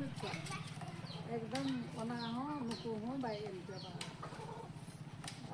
एकदम ओना हो नुकु हो बाय एम चबा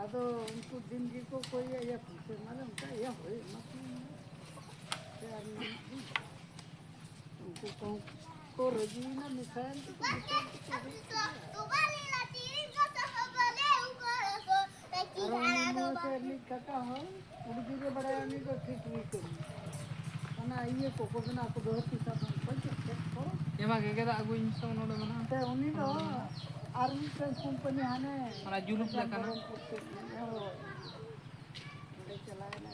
आदो उनको दिन जी को कोई या पूछे माने उनका या होए मत उनको को रजीना मिसाल तो कटा हो उड़गी के बड़ा आने को ठीक नहीं करी ना ये को बना को बहुत ही साथ हम चेक करो ये मां के दा अगुइन सो नोडे मना ते उनी तो आर्मी कंपनी हाने मना जुलुप लेकाना बड़े चलाए ना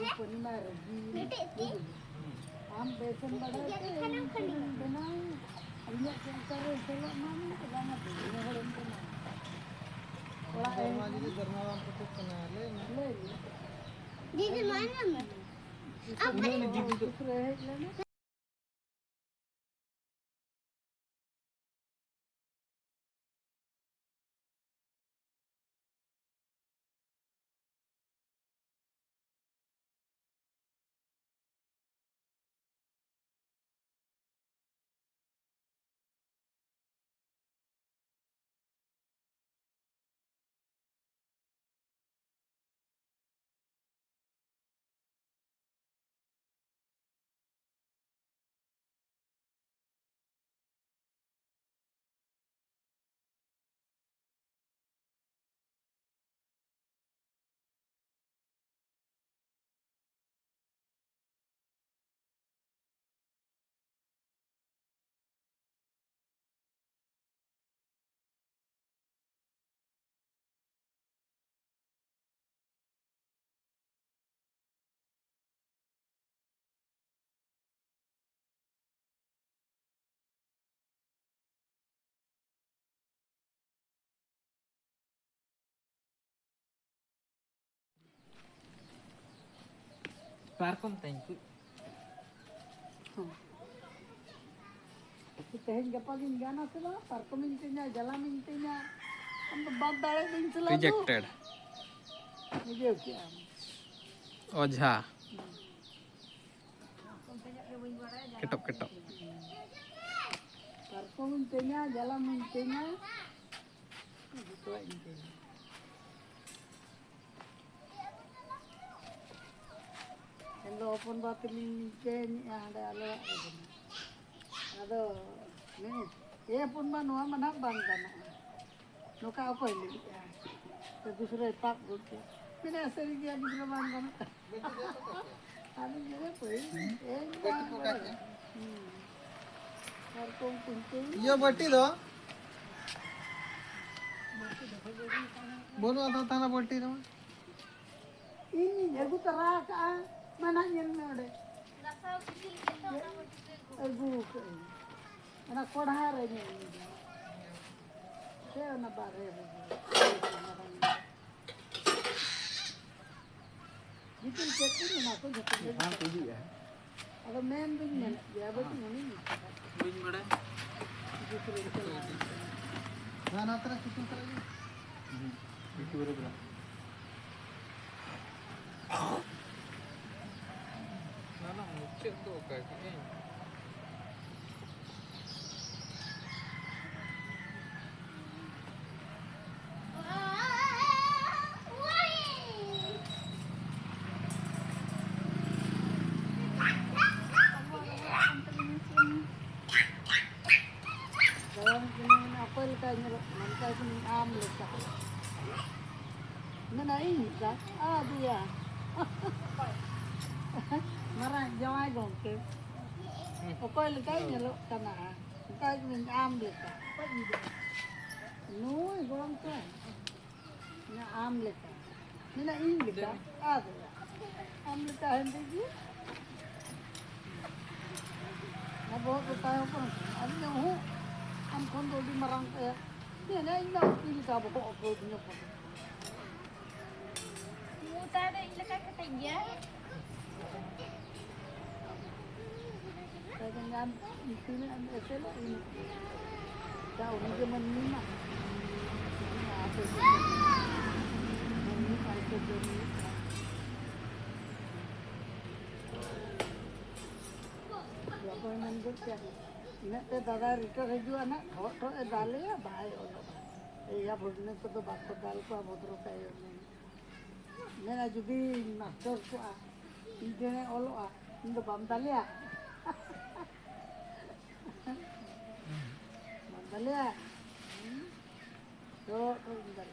कंपनी में रजी हम बेसन बड़ा बना अल्लाह के करे चलो मान लगाना देने वाले को ना थोड़ा दरवाजे के दरवाजा हम कुछ बना ले दीदी मानना मत अब दूसरे है लेना पार्कम तंकु तेहन गपा दिन गाना सुना पार्कम इंतኛ जला इंतኛ हम तो बात दाड़े दिन चला रिजेक्टेड मुझे क्या ओझा केटप केटप पार्कम इंतኛ जला इंतኛ तो इंतኛ endo open bathroom ke ada ala ado ni ye pun manu mana bang kana noka apa ini तो दूसरे पाप बोलते मैंने ऐसे ही किया दूसरा मान बना अभी मेरे कोई एक और कौन कुंते ये बट्टी दो बोलो आता ताना बट्टी दो ini aku terak mana yang ada aku mana kodhar ini saya na bare itu ceknya nak aku jadi हां तो भी है अगर मैन भी नहीं दिया बट नहीं बुझ बड़े दूसरे ना ना तरह कितने करेंगे बिल्कुल बराबर ना ना मुझे तो क्या कि apel kayaknya nanti sini am letak mana ini tak dia marah jawai gongke apel kayaknya lo karena kayaknya am letak apa ini nu gongke na am letak mana ini letak dia am letak hendak na बहुत बताया पर अभी हूँ हम कौन तो भी मरंग ये नहीं ना इल का बहुत को दुनिया पर मुता दे इल का कटिया dengan sini ऐसे लो ini tahu dia menima ini apa sih menima itu jadi apa koy men gut ya ina te dada return hijua na tho e dalya bai ologa ya bhudne ko to bak dal ko bodro kayo mena judi master ko intene oloa indo bam dalya bam dalya to indal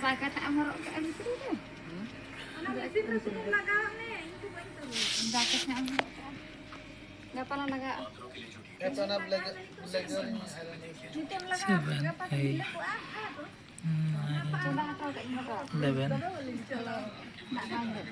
Bakat amrok ke itu deh. Bakat amrok. Enggak pernah naga. Ito na belajar ni Kita melaga. Enggak pas bila ku Coba kau kayak gimana? Eleven. Nak amrok.